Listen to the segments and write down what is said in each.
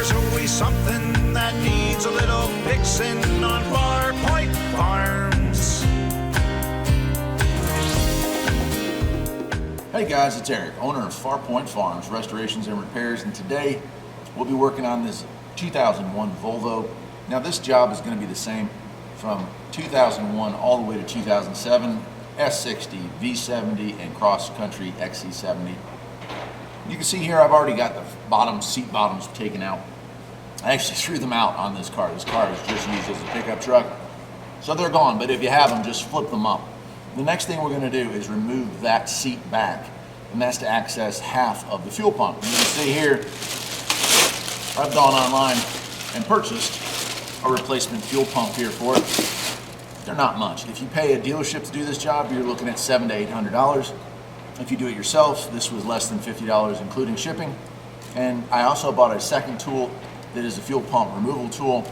There's always something that needs a little fixing on Far Point Farms. Hey guys, it's Eric, owner of Far Point Farms, Restorations and Repairs, and today we'll be working on this 2001 Volvo. Now this job is going to be the same from 2001 all the way to 2007, S60, V70, and cross-country XC70. You can see here I've already got the seat bottoms taken out. I actually threw them out on this car. This car is just used as a pickup truck, so they're gone, but if you have them, just flip them up. The next thing we're going to do is remove that seat back, and that's to access half of the fuel pump. You can see here, I've gone online and purchased a replacement fuel pump here for it. They're not much. If you pay a dealership to do this job, you're looking at $700 to $800. If you do it yourself, this was less than $50 including shipping. And I also bought a second tool that is a fuel pump removal tool.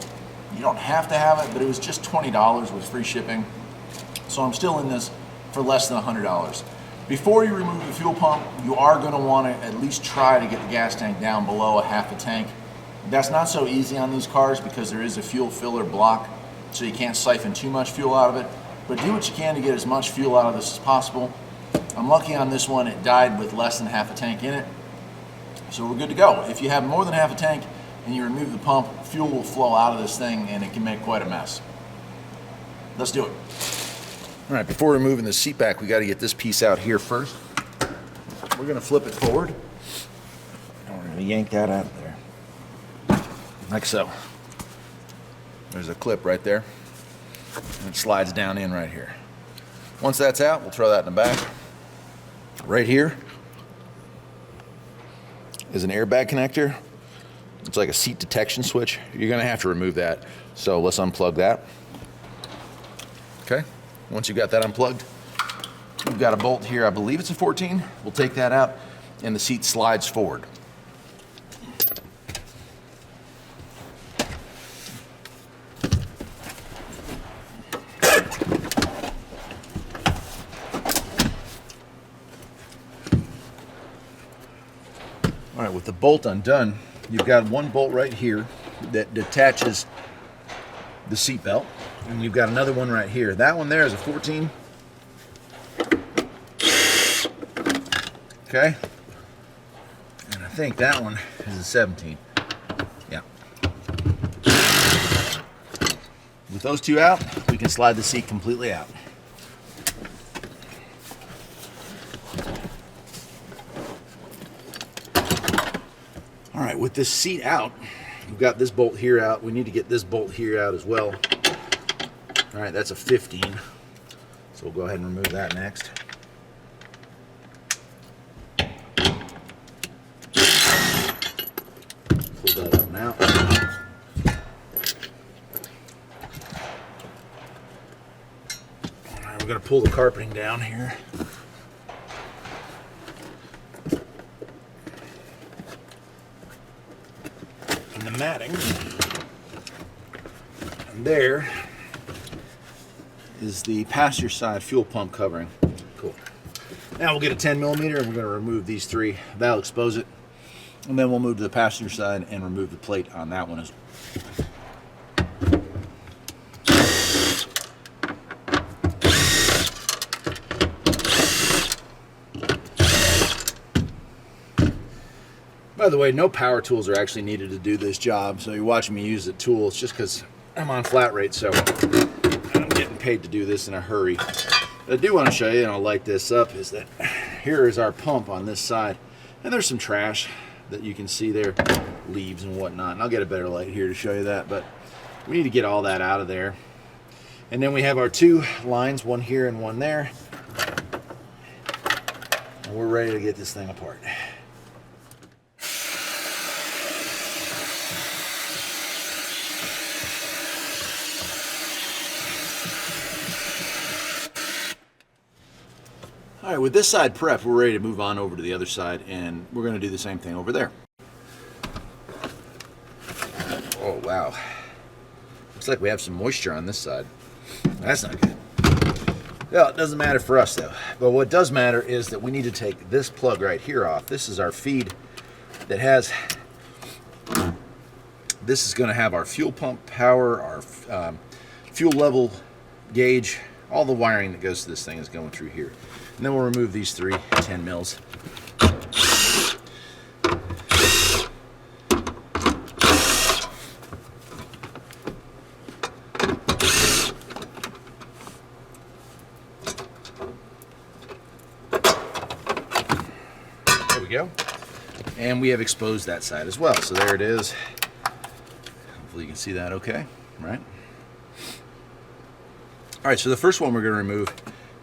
You don't have to have it, but it was just $20 with free shipping. So I'm still in this for less than $100. Before you remove the fuel pump, you are going to want to at least try to get the gas tank down below a half a tank. That's not so easy on these cars because there is a fuel filler block, so you can't siphon too much fuel out of it. But do what you can to get as much fuel out of this as possible. I'm lucky on this one, it died with less than half a tank in it. So we're good to go. If you have more than half a tank and you remove the pump, fuel will flow out of this thing and it can make quite a mess. Let's do it. All right, before removing the seat back, we got to get this piece out here first. We're going to flip it forward, and we're going to yank that out of there, like so. There's a clip right there, and it slides down in right here. Once that's out, we'll throw that in the back. Right here is an airbag connector. It's like a seat detection switch. You're going to have to remove that, so let's unplug that. Okay. Once you've got that unplugged, we've got a bolt here, I believe it's a 14. We'll take that out and the seat slides forward. All right, with the bolt undone, you've got one bolt right here that detaches the seat belt. And we've got another one right here. That one there is a 14. Okay. And I think that one is a 17. Yeah. With those two out, we can slide the seat completely out. All right, with this seat out, we've got this bolt here out. We need to get this bolt here out as well. All right, that's a 15. So we'll go ahead and remove that next. Pull that up now. All right, we're going to pull the carpeting down here. And the matting. And there is the passenger side fuel pump covering. Cool. Now we'll get a 10 millimeter and we're going to remove these three. That'll expose it. And then we'll move to the passenger side and remove the plate on that one as well. By the way, no power tools are actually needed to do this job. So you're watching me use the tool. It's just because I'm on flat rate, so I'm getting paid to do this in a hurry. What I do want to show you, and I'll light this up, is that here is our pump on this side. And there's some trash that you can see there, leaves and whatnot. And I'll get a better light here to show you that, but we need to get all that out of there. And then we have our two lines, one here and one there. And we're ready to get this thing apart. All right, with this side prepped, we're ready to move on over to the other side, and we're going to do the same thing over there. Oh, wow. Looks like we have some moisture on this side. That's not good. Well, it doesn't matter for us, though. But what does matter is that we need to take this plug right here off. This is our feed that has this is going to have our fuel pump power, our fuel level gauge, all the wiring that goes to this thing is going through here. And then we'll remove these 3 10 mils. There we go. And we have exposed that side as well. So there it is. Hopefully you can see that okay, right? All right, so the first one we're going to remove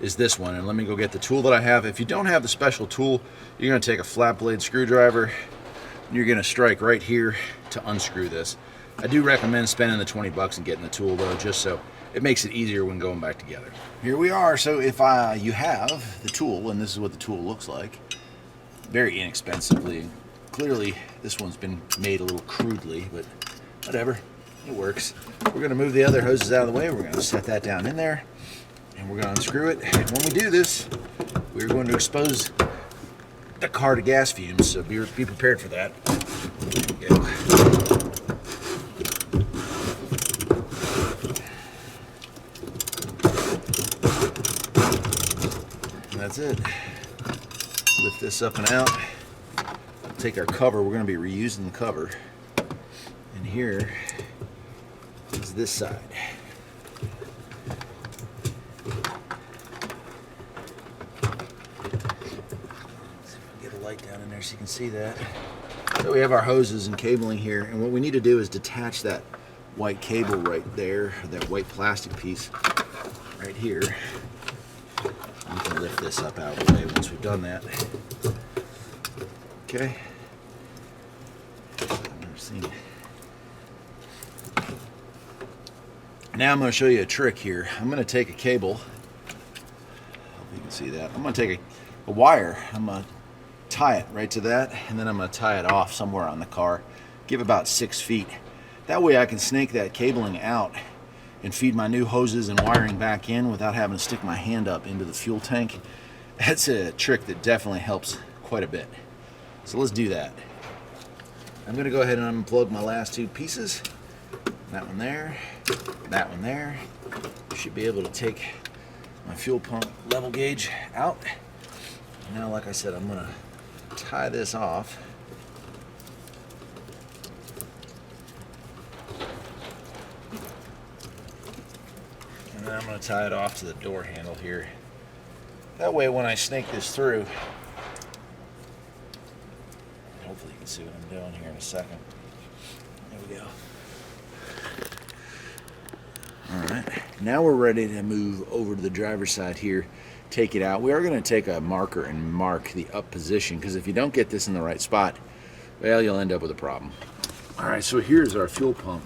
is this one. And let me go get the tool that I have. If you don't have the special tool, you're going to take a flat blade screwdriver and you're going to strike right here to unscrew this. I do recommend spending the 20 bucks and getting the tool though, just so it makes it easier when going back together. Here we are. So if you have the tool, and this is what the tool looks like, very inexpensively. Clearly, this one's been made a little crudely, but whatever, it works. We're going to move the other hoses out of the way. We're going to set that down in there, and we're going to unscrew it. And when we do this, we're going to expose the car to gas fumes, so be prepared for that. There we go. And that's it. Lift this up and out. Take our cover. We're going to be reusing the cover. And here is this side. Get a light down in there so you can see that. So we have our hoses and cabling here, and what we need to do is detach that white cable right there, that white plastic piece right here. We can lift this up out of the way once we've done that. Okay. I've never seen it. Now I'm going to show you a trick here. I'm going to take a cable. Hope you can see that. I'm going to take a wire. I'm going to tie it right to that, and then I'm going to tie it off somewhere on the car. Give about 6 feet. That way I can snake that cabling out and feed my new hoses and wiring back in without having to stick my hand up into the fuel tank. That's a trick that definitely helps quite a bit. So let's do that. I'm going to go ahead and unplug my last 2 pieces. That one there, that one there. Should be able to take my fuel pump level gauge out. Now, like I said, I'm going to tie this off. And then I'm going to tie it off to the door handle here. That way when I snake this through, hopefully you can see what I'm doing here in a second. There we go. Alright, now we're ready to move over to the driver's side here, take it out. We are going to take a marker and mark the up position, because if you don't get this in the right spot, well, you'll end up with a problem. Alright, so here's our fuel pump.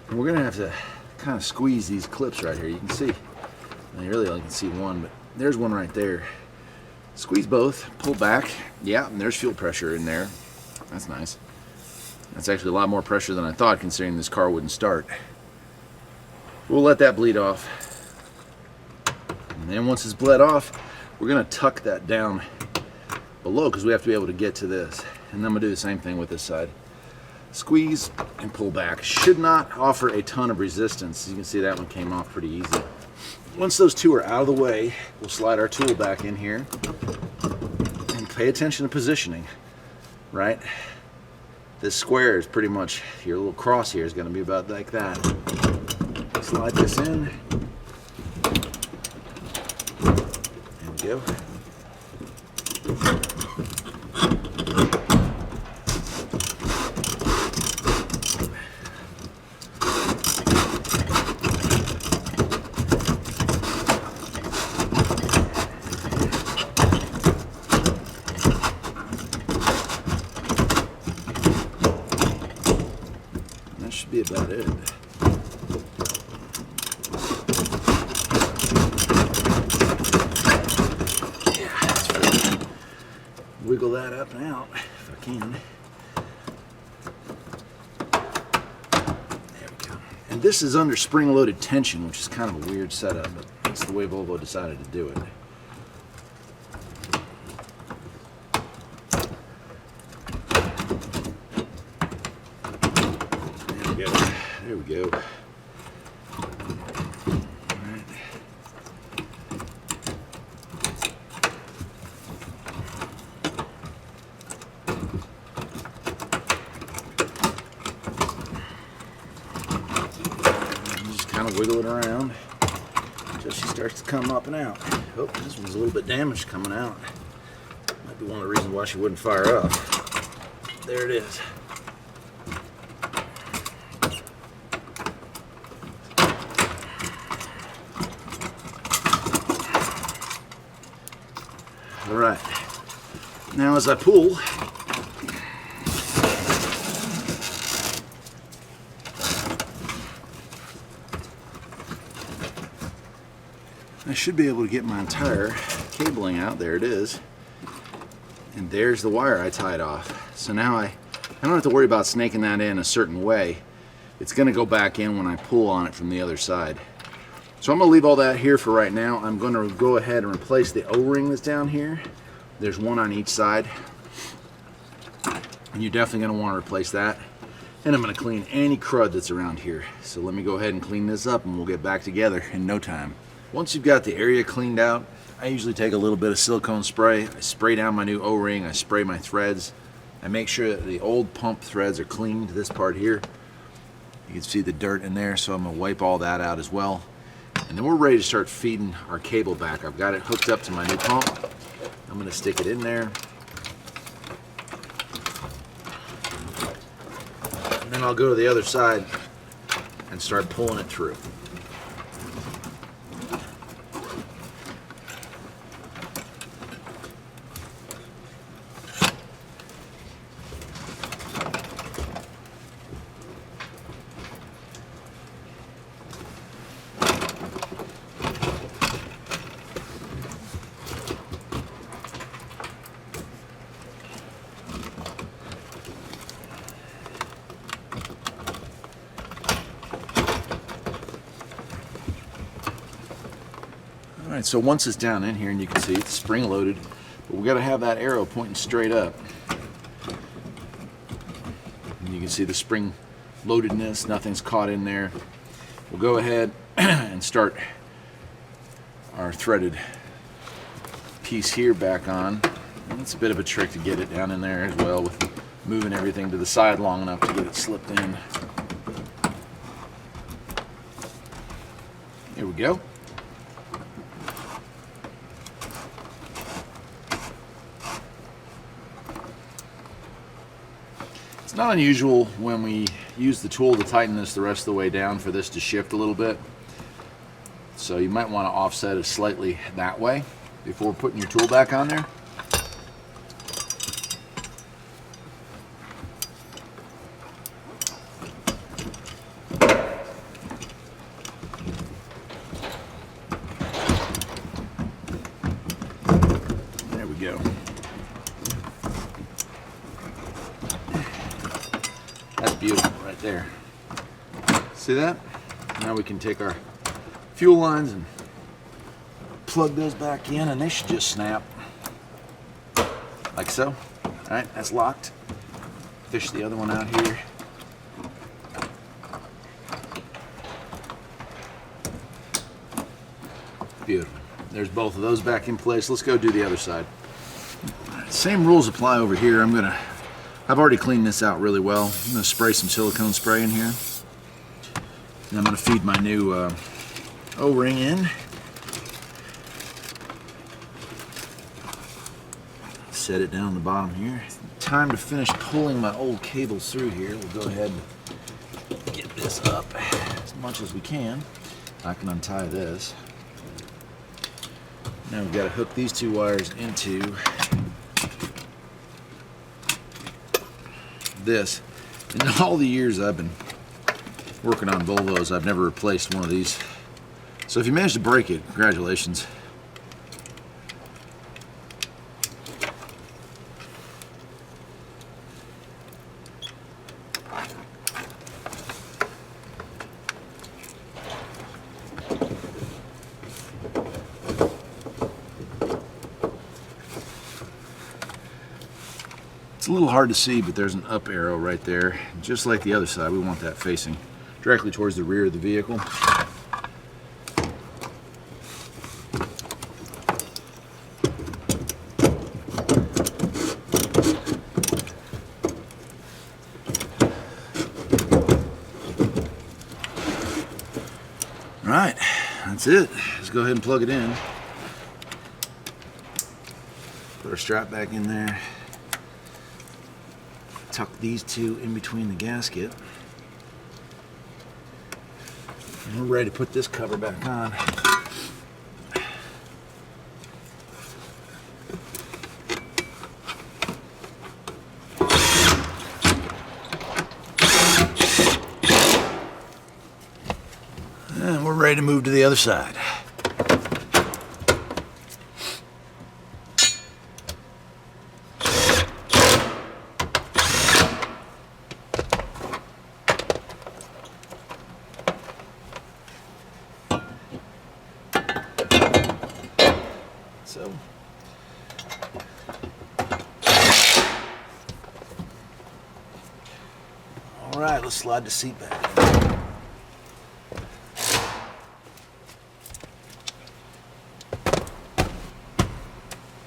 And we're going to have to kind of squeeze these clips right here. You can see, you really only can see one, but there's one right there. Squeeze both, pull back. Yeah, and there's fuel pressure in there. That's nice. That's actually a lot more pressure than I thought, considering this car wouldn't start. We'll let that bleed off. And then once it's bled off, we're going to tuck that down below, because we have to be able to get to this. And then I'm going to do the same thing with this side. Squeeze and pull back. Should not offer a ton of resistance. You can see that one came off pretty easy. Once those 2 are out of the way, we'll slide our tool back in here and pay attention to positioning, right? This square is pretty much, your little cross here is going to be about like that. Slide this in. There we go. That should be about it. Wiggle that up and out if I can. There we go. And this is under spring-loaded tension, which is kind of a weird setup, but that's the way Volvo decided to do it. There we go. Just kind of wiggle it around until she starts to come up and out. Oh, this one's a little bit damaged coming out. Might be one of the reasons why she wouldn't fire up. There it is. All right. Now as I pull, I should be able to get my entire cabling out. There it is. And there's the wire I tied off. So now I don't have to worry about snaking that in a certain way. It's going to go back in when I pull on it from the other side. So I'm going to leave all that here for right now. I'm going to go ahead and replace the O-ring that's down here. There's one on each side. And you're definitely going to want to replace that. And I'm going to clean any crud that's around here. So let me go ahead and clean this up and we'll get back together in no time. Once you've got the area cleaned out, I usually take a little bit of silicone spray. I spray down my new O-ring. I spray my threads. I make sure that the old pump threads are clean to this part here. You can see the dirt in there, so I'm going to wipe all that out as well. And then we're ready to start feeding our cable back. I've got it hooked up to my new pump. I'm going to stick it in there. And then I'll go to the other side and start pulling it through. Alright, so once it's down in here, and you can see it's spring loaded, but we got to have that arrow pointing straight up. And you can see the spring loadedness, nothing's caught in there. We'll go ahead and start our threaded piece here back on. And it's a bit of a trick to get it down in there as well, with moving everything to the side long enough to get it slipped in. Here we go. It's not unusual when we use the tool to tighten this the rest of the way down for this to shift a little bit. So you might want to offset it slightly that way before putting your tool back on there. There we go. That's beautiful right there. See that? Now we can take our fuel lines and plug those back in, and they should just snap like so. All right, that's locked. Fish the other one out here. Beautiful. There's both of those back in place. Let's go do the other side. All right, same rules apply over here. I've already cleaned this out really well. I'm going to spray some silicone spray in here. And I'm going to feed my new O-ring in. Set it down on the bottom here. Time to finish pulling my old cables through here. We'll go ahead and get this up as much as we can. I can untie this. Now we've got to hook these two wires into this. In all the years I've been working on Volvos, I've never replaced one of these. So if you manage to break it, congratulations. It's a little hard to see, but there's an up arrow right there. Just like the other side, we want that facing directly towards the rear of the vehicle. Right, that's it. Let's go ahead and plug it in. Put our strap back in there. Tuck these two in between the gasket. And we're ready to put this cover back on. And we're ready to move to the other side. So, all right, let's slide the seat back.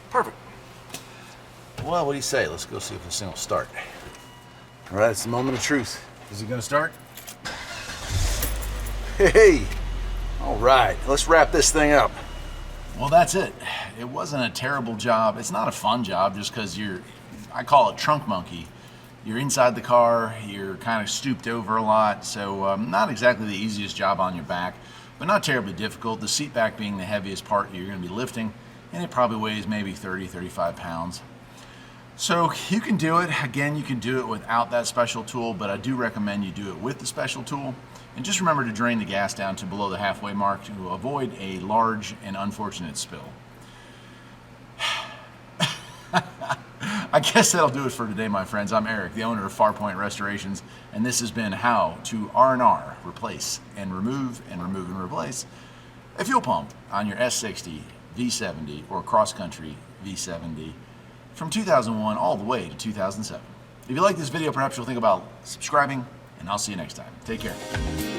Perfect. Well, what do you say? Let's go see if this thing will start. All right, it's the moment of truth. Is it gonna start? Hey! All right, let's wrap this thing up. Well, that's it. It wasn't a terrible job. It's not a fun job just because I call it trunk monkey. You're inside the car, you're kind of stooped over a lot, so not exactly the easiest job on your back, but not terribly difficult. The seat back being the heaviest part you're going to be lifting, and it probably weighs maybe 30, 35 pounds. So you can do it. Again, you can do it without that special tool, but I do recommend you do it with the special tool. And just remember to drain the gas down to below the halfway mark to avoid a large and unfortunate spill. I guess that'll do it for today, my friends. I'm Eric, the owner of Farpoint Restorations, and this has been how to R&R, replace and remove and remove and replace a fuel pump on your S60, V70, or cross-country V70 from 2001 all the way to 2007. If you like this video, perhaps you'll think about subscribing, and I'll see you next time. Take care.